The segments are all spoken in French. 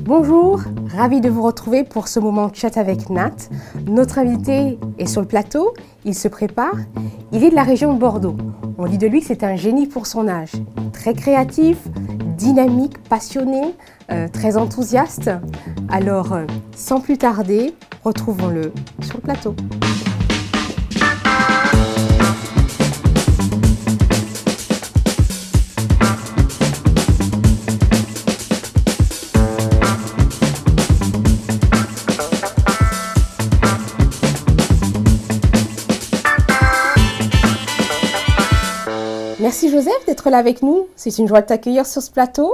Bonjour, ravi de vous retrouver pour ce moment chat avec Nat. Notre invité est sur le plateau, il se prépare. Il est de la région de Bordeaux. On dit de lui que c'est un génie pour son âge. Très créatif, dynamique, passionné, très enthousiaste. Alors, sans plus tarder, retrouvons-le sur le plateau. Merci Joseph d'être là avec nous, c'est une joie de t'accueillir sur ce plateau.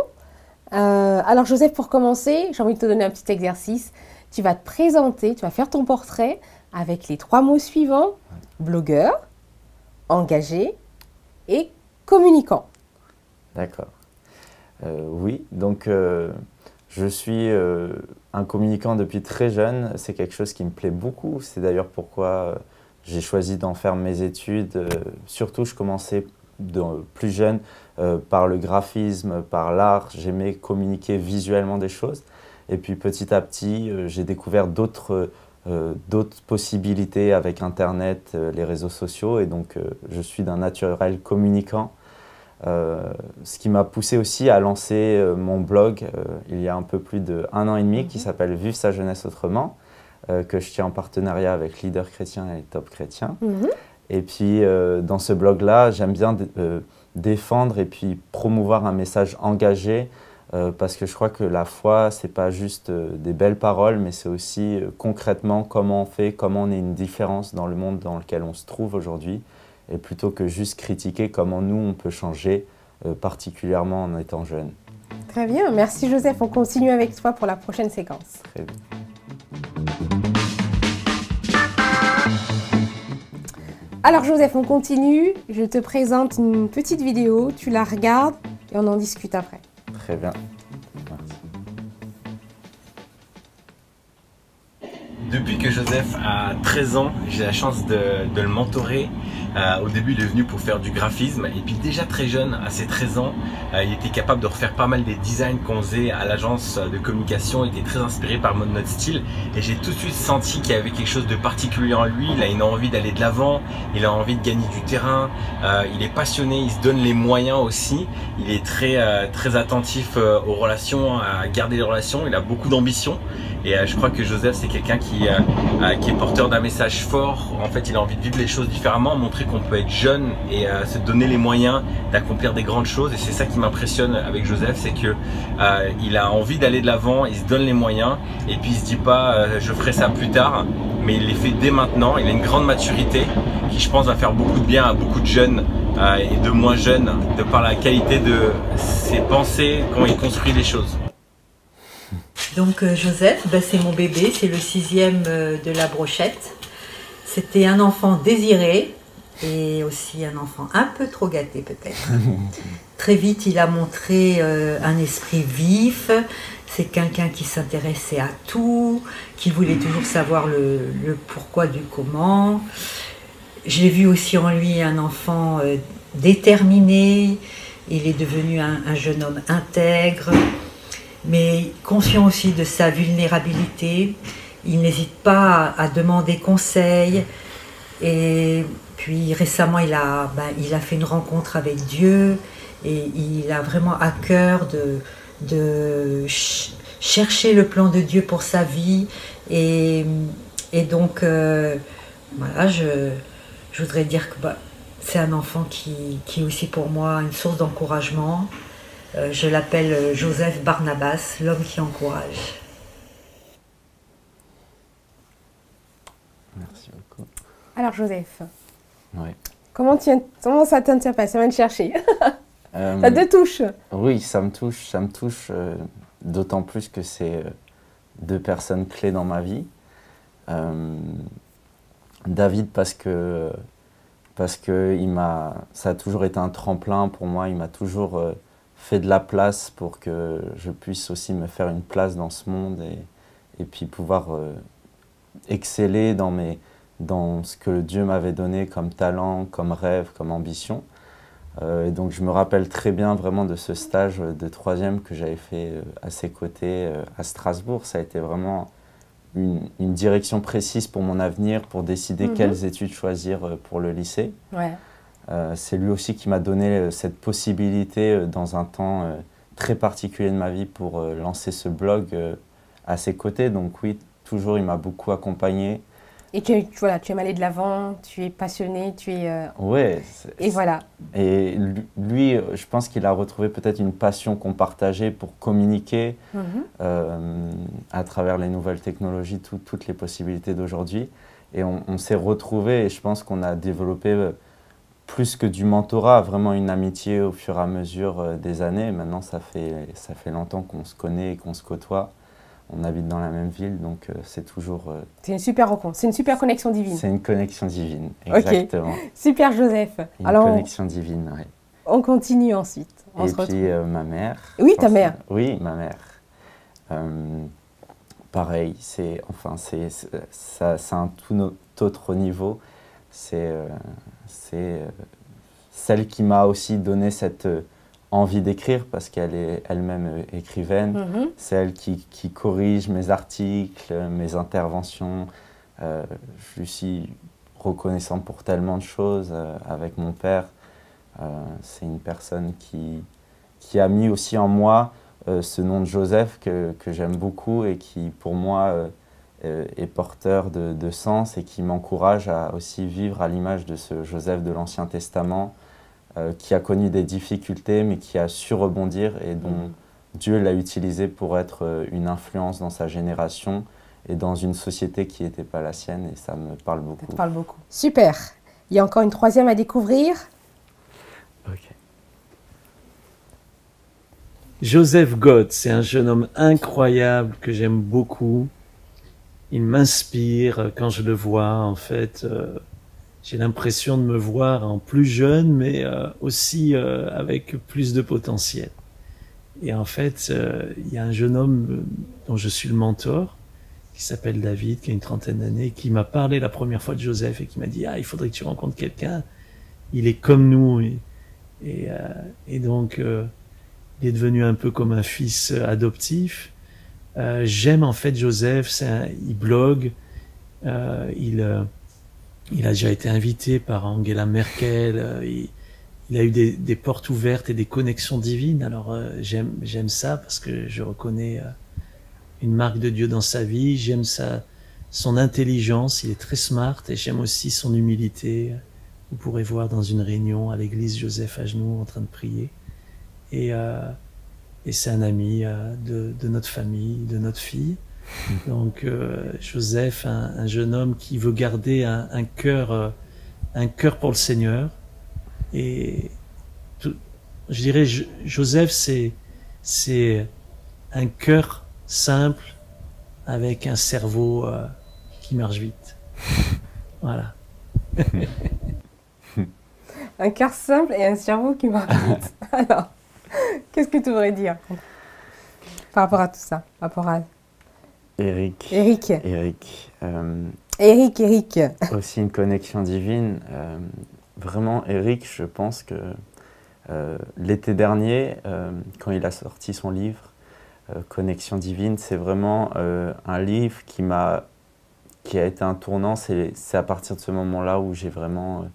Alors Joseph, pour commencer, j'ai envie de te donner un petit exercice. Tu vas te présenter, tu vas faire ton portrait avec les 3 mots suivants: blogueur, engagé et communicant. D'accord. Oui, donc je suis un communicant depuis très jeune. C'est quelque chose qui me plaît beaucoup. C'est d'ailleurs pourquoi j'ai choisi d'en faire mes études. Surtout, je commençais plus jeune par le graphisme, par l'art. J'aimais communiquer visuellement des choses. Et puis petit à petit, j'ai découvert d'autres possibilités avec Internet, les réseaux sociaux. Et donc, je suis d'un naturel communicant. Ce qui m'a poussé aussi à lancer mon blog il y a un peu plus d'1 an et demi, qui s'appelle Vivre sa jeunesse autrement, que je tiens en partenariat avec Leader Chrétien et Top Chrétien. Et puis dans ce blog-là, j'aime bien défendre et puis promouvoir un message engagé, parce que je crois que la foi, c'est pas juste des belles paroles, mais c'est aussi concrètement comment on fait, comment on est une différence dans le monde dans lequel on se trouve aujourd'hui. Et plutôt que juste critiquer comment nous, on peut changer, particulièrement en étant jeune. Très bien, merci Joseph. On continue avec toi pour la prochaine séquence. Très bien. Alors Joseph, on continue. Je te présente une petite vidéo, tu la regardes et on en discute après. Très bien. Merci. Depuis que Joseph a 13 ans, j'ai la chance de le mentorer. Au début, il est venu pour faire du graphisme et puis déjà très jeune, à ses 13 ans, il était capable de refaire pas mal des designs qu'on faisait à l'agence de communication. Il était très inspiré par notre style et j'ai tout de suite senti qu'il y avait quelque chose de particulier en lui. Il a une envie d'aller de l'avant, il a envie de gagner du terrain, il est passionné, il se donne les moyens aussi. Il est très attentif aux relations, à garder les relations, il a beaucoup d'ambition. Et je crois que Joseph, c'est quelqu'un qui est porteur d'un message fort. En fait, il a envie de vivre les choses différemment, montrer qu'on peut être jeune et se donner les moyens d'accomplir des grandes choses. Et c'est ça qui m'impressionne avec Joseph, c'est que il a envie d'aller de l'avant, il se donne les moyens et puis il se dit pas je ferai ça plus tard, mais il les fait dès maintenant. Il a une grande maturité qui, je pense, va faire beaucoup de bien à beaucoup de jeunes et de moins jeunes, de par la qualité de ses pensées, comment il construit les choses. Donc Joseph, c'est mon bébé, c'est le 6e de la brochette. C'était un enfant désiré et aussi un enfant un peu trop gâté peut-être. Très vite, il a montré un esprit vif. C'est quelqu'un qui s'intéressait à tout, qui voulait toujours savoir le pourquoi du comment. J'ai vu aussi en lui un enfant déterminé. Il est devenu un jeune homme intègre, mais conscient aussi de sa vulnérabilité. Il n'hésite pas à demander conseil. Et puis récemment, il a fait une rencontre avec Dieu et il a vraiment à cœur de chercher le plan de Dieu pour sa vie. Et donc, voilà, je voudrais dire que c'est un enfant qui est aussi pour moi une source d'encouragement. Je l'appelle Joseph Barnabas, l'homme qui encourage. Merci beaucoup. Alors Joseph, Oui. comment ça t'interpelle? Ça vient de chercher. Ça te touche? Oui, ça me touche d'autant plus que c'est 2 personnes clés dans ma vie. David, parce que ça a toujours été un tremplin pour moi, il m'a toujours fait de la place pour que je puisse aussi me faire une place dans ce monde et puis pouvoir exceller dans ce que Dieu m'avait donné comme talent, comme rêve, comme ambition. Donc je me rappelle très bien vraiment de ce stage de troisième que j'avais fait à ses côtés à Strasbourg. Ça a été vraiment une direction précise pour mon avenir, pour décider quelles études choisir pour le lycée. Ouais. C'est lui aussi qui m'a donné cette possibilité dans un temps très particulier de ma vie pour lancer ce blog à ses côtés. Donc oui, toujours il m'a beaucoup accompagné. Et tu aimes aller de l'avant, tu es passionné, tu es... Ouais. Et voilà. Et lui, je pense qu'il a retrouvé peut-être une passion qu'on partageait pour communiquer à travers les nouvelles technologies, toutes les possibilités d'aujourd'hui. Et on s'est retrouvés et je pense qu'on a développé plus que du mentorat, vraiment une amitié au fur et à mesure des années. Maintenant, ça fait longtemps qu'on se connaît et qu'on se côtoie. On habite dans la même ville, donc c'est toujours... C'est une super rencontre, c'est une super connexion divine. C'est une connexion divine, exactement. Okay. Super Joseph. Une connexion divine, oui. On continue ensuite. Et puis ma mère. Oui, ta mère. Oui, ma mère. Pareil, c'est un tout autre niveau. C'est celle qui m'a aussi donné cette envie d'écrire parce qu'elle est elle-même écrivaine. C'est elle qui corrige mes articles, mes interventions. Je lui suis reconnaissant pour tellement de choses avec mon père. C'est une personne qui a mis aussi en moi ce nom de Joseph que j'aime beaucoup et qui pour moi est porteur de sens et qui m'encourage à aussi vivre à l'image de ce Joseph de l'Ancien Testament qui a connu des difficultés mais qui a su rebondir et dont Dieu l'a utilisé pour être une influence dans sa génération et dans une société qui n'était pas la sienne et ça me parle beaucoup. Ça te parle beaucoup. Super. Il y a encore une troisième à découvrir. Ok. Joseph God, c'est un jeune homme incroyable que j'aime beaucoup. Il m'inspire quand je le vois. En fait, j'ai l'impression de me voir en plus jeune, mais aussi avec plus de potentiel. Et en fait, il y a un jeune homme dont je suis le mentor, qui s'appelle David, qui a une trentaine d'années, qui m'a parlé la première fois de Joseph et qui m'a dit « Ah, il faudrait que tu rencontres quelqu'un. Il est comme nous. » Et donc, il est devenu un peu comme un fils adoptif. J'aime en fait Joseph, il blogue, il a déjà été invité par Angela Merkel, il a eu des portes ouvertes et des connexions divines. Alors j'aime ça parce que je reconnais une marque de Dieu dans sa vie. J'aime son intelligence, il est très smart, et j'aime aussi son humilité. Vous pourrez voir dans une réunion à l'église Joseph à genoux en train de prier. Et c'est un ami de notre famille, de notre fille. Donc Joseph, un jeune homme qui veut garder un cœur pour le Seigneur. Et je dirais, Joseph, c'est un cœur simple avec un cerveau qui marche vite. Voilà. Un cœur simple et un cerveau qui marche vite. Alors, qu'est-ce que tu voudrais dire par rapport à tout ça, par rapport à Eric. Aussi une connexion divine. Vraiment, Eric, je pense que l'été dernier, quand il a sorti son livre, Connexion divine, c'est vraiment un livre qui a été un tournant. C'est à partir de ce moment-là où j'ai vraiment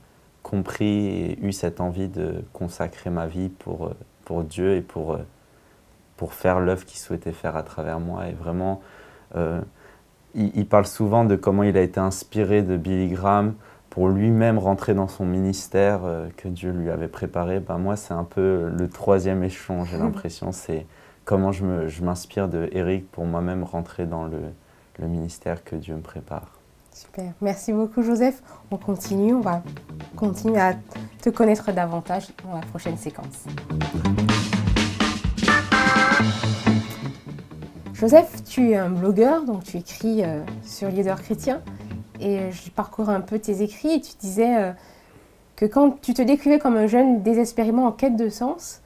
compris et eu cette envie de consacrer ma vie pour Dieu et pour faire l'œuvre qu'il souhaitait faire à travers moi. Et vraiment, il parle souvent de comment il a été inspiré de Billy Graham pour lui-même rentrer dans son ministère que Dieu lui avait préparé. Ben moi, c'est un peu le troisième échelon, j'ai l'impression. C'est comment je m'inspire de Eric pour moi-même rentrer dans le ministère que Dieu me prépare. Super. Merci beaucoup, Joseph. On continue. On va continuer à te connaître davantage dans la prochaine séquence. Joseph, tu es un blogueur, donc tu écris sur Leader Chrétien. Et j'ai parcouru un peu tes écrits et tu disais que quand tu te décrivais comme un jeune désespérément en quête de sens,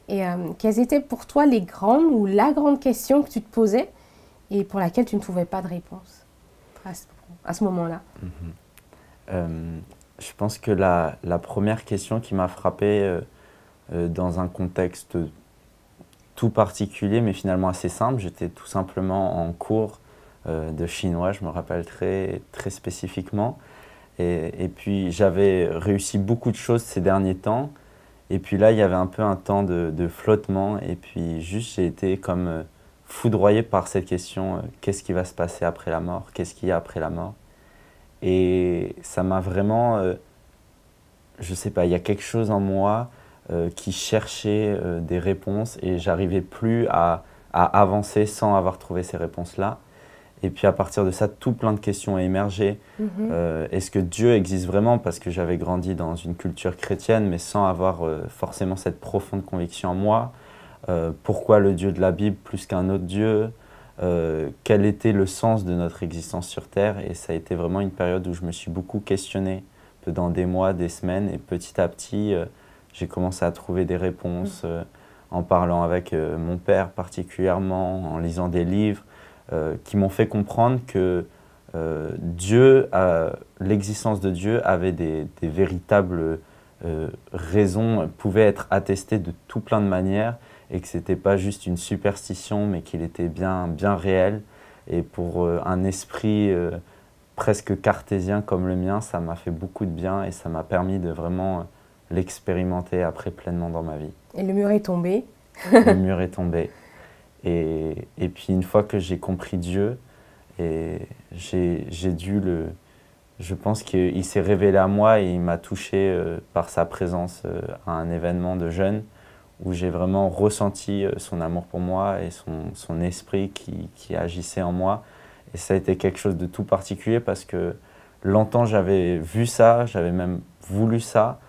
et quelles étaient pour toi les grandes ou la grande question que tu te posais et pour laquelle tu ne trouvais pas de réponse à ce moment-là? Je pense que la première question qui m'a frappé dans un contexte tout particulier, mais finalement assez simple. J'étais tout simplement en cours de chinois, je me rappelle très, très spécifiquement. Et puis j'avais réussi beaucoup de choses ces derniers temps. Et puis là, il y avait un peu un temps de flottement. Et puis juste, j'ai été comme foudroyé par cette question, qu'est-ce qui va se passer après la mort? Qu'est-ce qu'il y a après la mort? Et ça m'a vraiment, je sais pas, il y a quelque chose en moi qui cherchait des réponses et j'arrivais plus à avancer sans avoir trouvé ces réponses-là. Et puis à partir de ça, tout plein de questions ont émergé. Est-ce que Dieu existe vraiment? Parce que j'avais grandi dans une culture chrétienne, mais sans avoir forcément cette profonde conviction en moi. Pourquoi le Dieu de la Bible plus qu'un autre Dieu? Quel était le sens de notre existence sur Terre? Et ça a été vraiment une période où je me suis beaucoup questionné, pendant des mois, des semaines. Et petit à petit, j'ai commencé à trouver des réponses en parlant avec mon père particulièrement, en lisant des livres. Qui m'ont fait comprendre que l'existence de Dieu avait des véritables raisons, pouvait être attestée de tout plein de manières et que ce n'était pas juste une superstition, mais qu'il était bien, bien réel. Et pour un esprit presque cartésien comme le mien, ça m'a fait beaucoup de bien et ça m'a permis de vraiment l'expérimenter après pleinement dans ma vie. Et le mur est tombé. Le mur est tombé. Et puis une fois que j'ai compris Dieu, je pense qu'il s'est révélé à moi et il m'a touché par sa présence à un événement de jeûne où j'ai vraiment ressenti son amour pour moi et son esprit qui agissait en moi. Et ça a été quelque chose de tout particulier parce que longtemps j'avais vu ça, j'avais même voulu ça,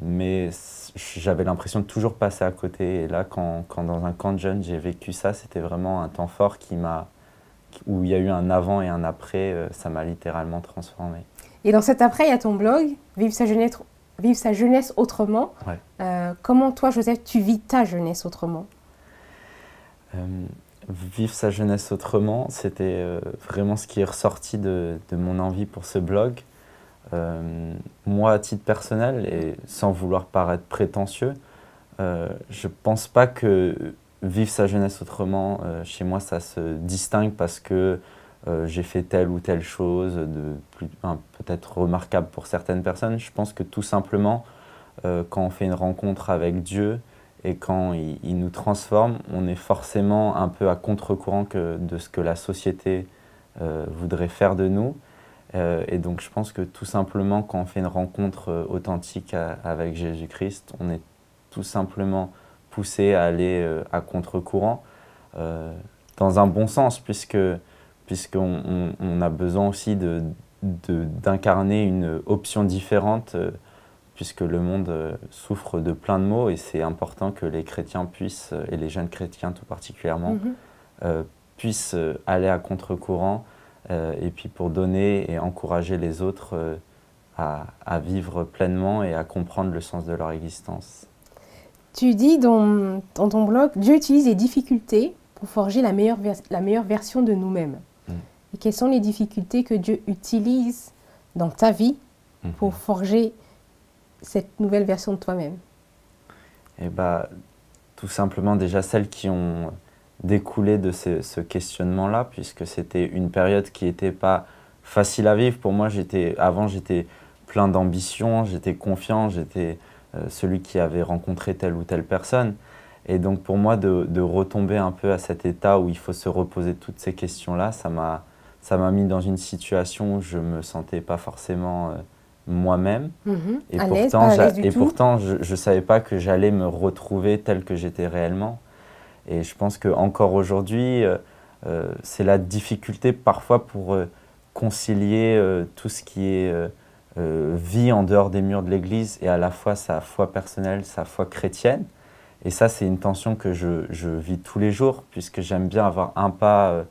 mais j'avais l'impression de toujours passer à côté. Et là, quand dans un camp de jeunes, j'ai vécu ça, c'était vraiment un temps fort où il y a eu un avant et un après, ça m'a littéralement transformé. Et dans cet après, il y a ton blog, Vivre sa jeunesse autrement. Ouais. Comment toi, Joseph, tu vis ta jeunesse autrement? Vivre sa jeunesse autrement, c'était vraiment ce qui est ressorti de mon envie pour ce blog. Moi, à titre personnel, et sans vouloir paraître prétentieux, je pense pas que vivre sa jeunesse autrement, chez moi, ça se distingue parce que j'ai fait telle ou telle chose, peut-être remarquable pour certaines personnes. Je pense que tout simplement, quand on fait une rencontre avec Dieu et quand il nous transforme, on est forcément un peu à contre-courant de ce que la société voudrait faire de nous. Et donc je pense que tout simplement quand on fait une rencontre authentique avec Jésus-Christ, on est tout simplement poussé à aller à contre-courant, dans un bon sens, puisqu'on a besoin aussi d'incarner une option différente, puisque le monde souffre de plein de maux et c'est important que les chrétiens puissent, et les jeunes chrétiens tout particulièrement, puissent aller à contre-courant. Et puis pour donner et encourager les autres à vivre pleinement et à comprendre le sens de leur existence. Tu dis dans ton blog, Dieu utilise les difficultés pour forger la meilleure version de nous-mêmes. Et quelles sont les difficultés que Dieu utilise dans ta vie pour forger cette nouvelle version de toi-même? Et tout simplement déjà celles qui ont découlé de ce questionnement-là, puisque c'était une période qui n'était pas facile à vivre. Pour moi, avant, j'étais plein d'ambition, j'étais confiant, j'étais celui qui avait rencontré telle ou telle personne. Et donc pour moi, de retomber un peu à cet état où il faut se reposer toutes ces questions-là, ça m'a mis dans une situation où je ne me sentais pas forcément moi-même. Et pourtant, je ne savais pas que j'allais me retrouver tel que j'étais réellement. Et je pense qu'encore aujourd'hui, c'est la difficulté parfois pour concilier tout ce qui est vie en dehors des murs de l'Église et à la fois sa foi personnelle, sa foi chrétienne. Et ça, c'est une tension que je vis tous les jours, puisque j'aime bien avoir un pas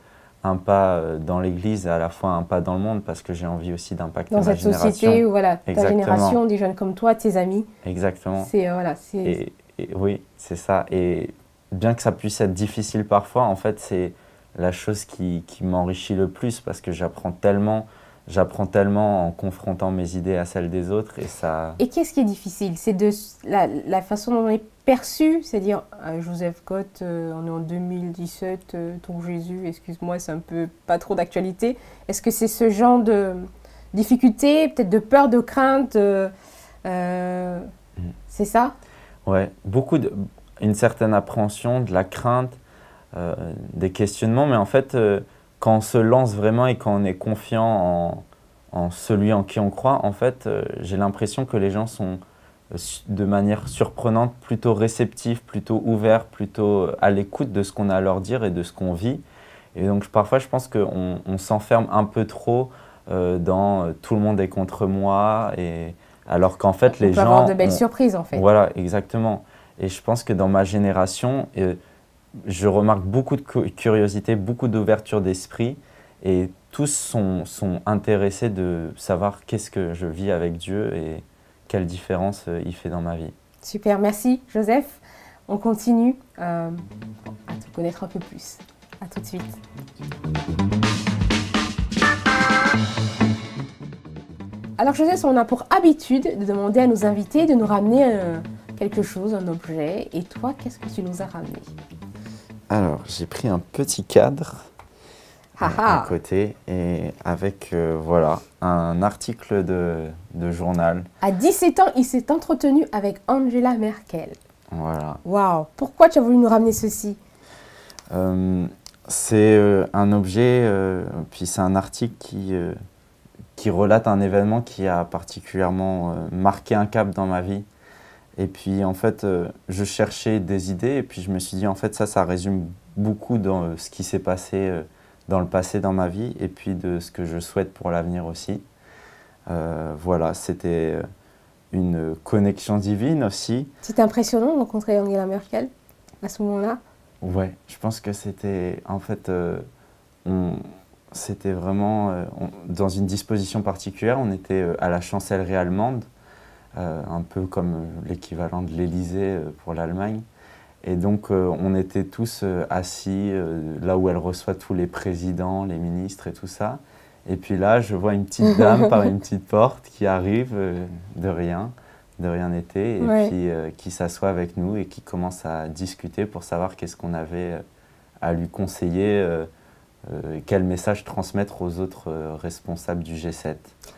dans l'Église et à la fois un pas dans le monde, parce que j'ai envie aussi d'impacter ma génération. Dans cette société où ta Exactement. génération, des jeunes comme toi, tes amis. Exactement. Et oui, c'est ça. Et bien que ça puisse être difficile parfois, en fait, c'est la chose qui m'enrichit le plus parce que j'apprends tellement j'apprends tellement en confrontant mes idées à celles des autres et ça... Et qu'est-ce qui est difficile? C'est de la façon dont on est perçu, c'est-à-dire Joseph Cotte, on est en 2017, ton Jésus, excuse-moi, c'est un peu pas trop d'actualité. Est-ce que c'est ce genre de difficulté, peut-être de peur, de crainte, c'est ça? Ouais, une certaine appréhension, de la crainte, des questionnements, mais en fait, quand on se lance vraiment et quand on est confiant en celui en qui on croit, en fait, j'ai l'impression que les gens sont de manière surprenante plutôt réceptifs, plutôt ouverts, plutôt à l'écoute de ce qu'on a à leur dire et de ce qu'on vit. Et donc parfois, je pense qu'on s'enferme un peu trop dans tout le monde est contre moi, et alors qu'en fait, les gens... On peut avoir de belles surprises, en fait. Voilà, exactement. Et je pense que dans ma génération, je remarque beaucoup de curiosité, beaucoup d'ouverture d'esprit, et tous sont intéressés de savoir qu'est-ce que je vis avec Dieu et quelle différence il fait dans ma vie. Super, merci Joseph. On continue à te connaître un peu plus. À tout de suite. Alors Joseph, on a pour habitude de demander à nos invités de nous ramener quelque chose, un objet. Et toi, qu'est-ce que tu nous as ramené? Alors, j'ai pris un petit cadre à côté et avec voilà, un article de journal. À 17 ans, il s'est entretenu avec Angela Merkel. Voilà. Waouh! Pourquoi tu as voulu nous ramener ceci? C'est un objet, puis c'est un article qui relate un événement qui a particulièrement marqué un cap dans ma vie. Et puis en fait, je cherchais des idées et puis je me suis dit en fait ça résume beaucoup dans ce qui s'est passé dans le passé dans ma vie et puis de ce que je souhaite pour l'avenir aussi. Voilà, c'était une connexion divine aussi. C'était impressionnant de rencontrer Angela Merkel à ce moment-là? Ouais, je pense que c'était en fait, c'était vraiment dans une disposition particulière. On était à la chancellerie allemande. Un peu comme l'équivalent de l'Élysée pour l'Allemagne. Et donc, on était tous assis là où elle reçoit tous les présidents, les ministres et tout ça. Et puis là, je vois une petite dame par une petite porte qui arrive de rien n'était, et puis qui s'assoit avec nous et qui commence à discuter pour savoir qu'est-ce qu'on avait à lui conseiller, quel message transmettre aux autres responsables du G7.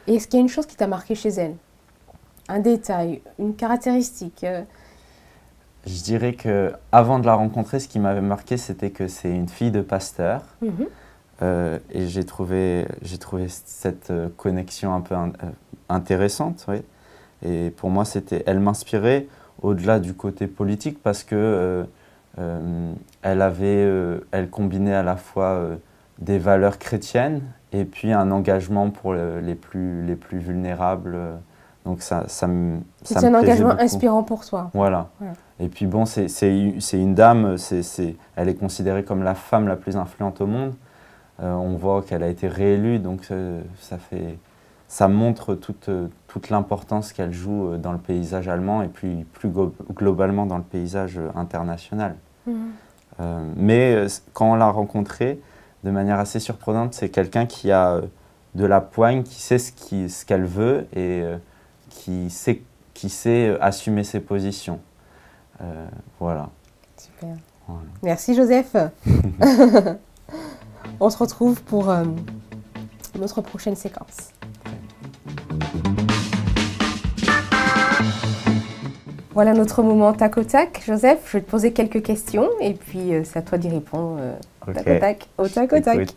Et est-ce qu'il y a une chose qui t'a marqué chez elle? Un détail, une caractéristique? Je dirais qu'avant de la rencontrer, ce qui m'avait marqué, c'était que c'est une fille de pasteur. Et j'ai trouvé cette connexion un peu intéressante. Oui. Et pour moi, elle m'inspirait au-delà du côté politique parce que elle combinait à la fois des valeurs chrétiennes et puis un engagement pour les plus vulnérables. Donc c'est un engagement beaucoup. Inspirant pour toi. Voilà. Et puis bon, c'est une dame, elle est considérée comme la femme la plus influente au monde. On voit qu'elle a été réélue, donc ça montre toute l'importance qu'elle joue dans le paysage allemand et puis plus globalement dans le paysage international. Mais quand on l'a rencontrée, de manière assez surprenante, c'est quelqu'un qui a de la poigne, qui sait ce qu'elle veut et qui sait assumer ses positions. Voilà. Super. Voilà. Merci Joseph. On se retrouve pour notre prochaine séquence. Voilà notre moment tac au tac. Joseph, je vais te poser quelques questions et puis c'est à toi d'y répondre tac au tac, au tac au tac.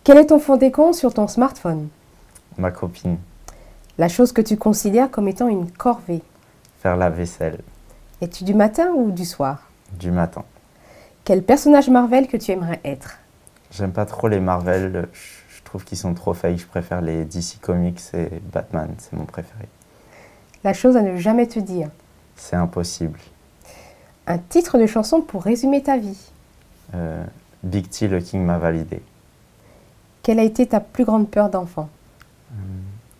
Quel est ton fond d'écran sur ton smartphone? Ma copine. La chose que tu considères comme étant une corvée? Faire la vaisselle. Es-tu du matin ou du soir? Du matin. Quel personnage Marvel que tu aimerais être? J'aime pas trop les Marvel, je trouve qu'ils sont trop fake. Je préfère les DC Comics et Batman, c'est mon préféré. La chose à ne jamais te dire? C'est impossible. Un titre de chanson pour résumer ta vie? Big T, le King m'a validé. Quelle a été ta plus grande peur d'enfant?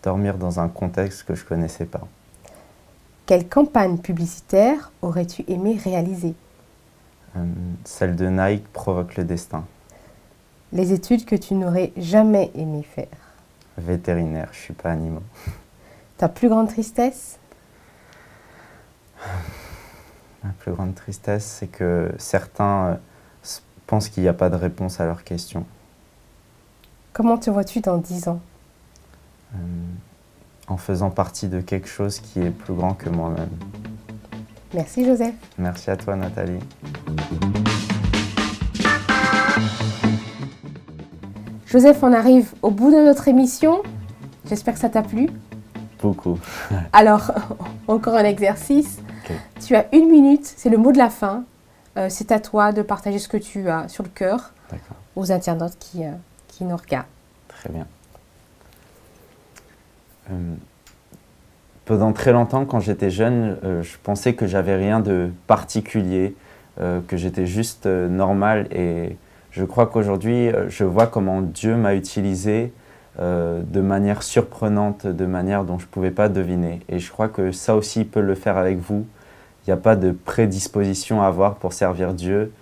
Dormir dans un contexte que je connaissais pas. Quelle campagne publicitaire aurais-tu aimé réaliser? Celle de Nike, Provoque le destin. Les études que tu n'aurais jamais aimé faire. Vétérinaire, je suis pas animaux. Ta plus grande tristesse? Ma plus grande tristesse, c'est que certains pensent qu'il n'y a pas de réponse à leurs questions. Comment te vois-tu dans 10 ans? En faisant partie de quelque chose qui est plus grand que moi-même. Merci Joseph. Merci à toi Nathalie. Joseph, on arrive au bout de notre émission. J'espère que ça t'a plu. Beaucoup. Alors, encore un exercice. Okay. Tu as 1 minute, c'est le mot de la fin. C'est à toi de partager ce que tu as sur le cœur aux internautes qui nous regardent. Très bien. Pendant très longtemps, quand j'étais jeune, je pensais que j'avais rien de particulier, que j'étais juste normal. Et je crois qu'aujourd'hui, je vois comment Dieu m'a utilisé de manière surprenante, de manière dont je ne pouvais pas deviner. Et je crois que ça aussi, il peut le faire avec vous. Il n'y a pas de prédisposition à avoir pour servir Dieu.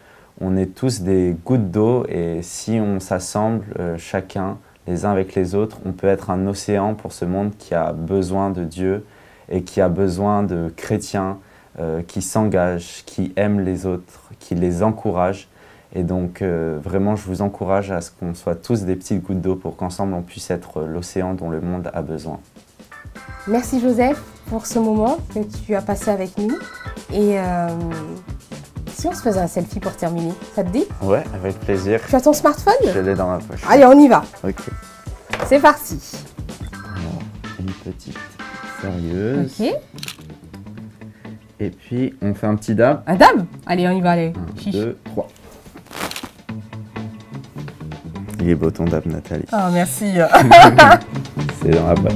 On est tous des gouttes d'eau et si on s'assemble chacun, les uns avec les autres, on peut être un océan pour ce monde qui a besoin de Dieu et qui a besoin de chrétiens qui s'engagent, qui aiment les autres, qui les encouragent. Et donc, vraiment, je vous encourage à ce qu'on soit tous des petites gouttes d'eau pour qu'ensemble, on puisse être l'océan dont le monde a besoin. Merci Joseph pour ce moment que tu as passé avec nous. Et si on se faisait un selfie pour terminer, ça te dit? Ouais, avec plaisir. Tu as ton smartphone? Je l'ai dans ma poche. Allez, on y va. Ok. C'est parti. Alors, une petite sérieuse. Ok. Et puis, on fait un petit dab. Un dab? Allez, on y va, allez. 1, 2, 3. Il est beau ton dab, Nathalie. Oh, merci. C'est dans la poche.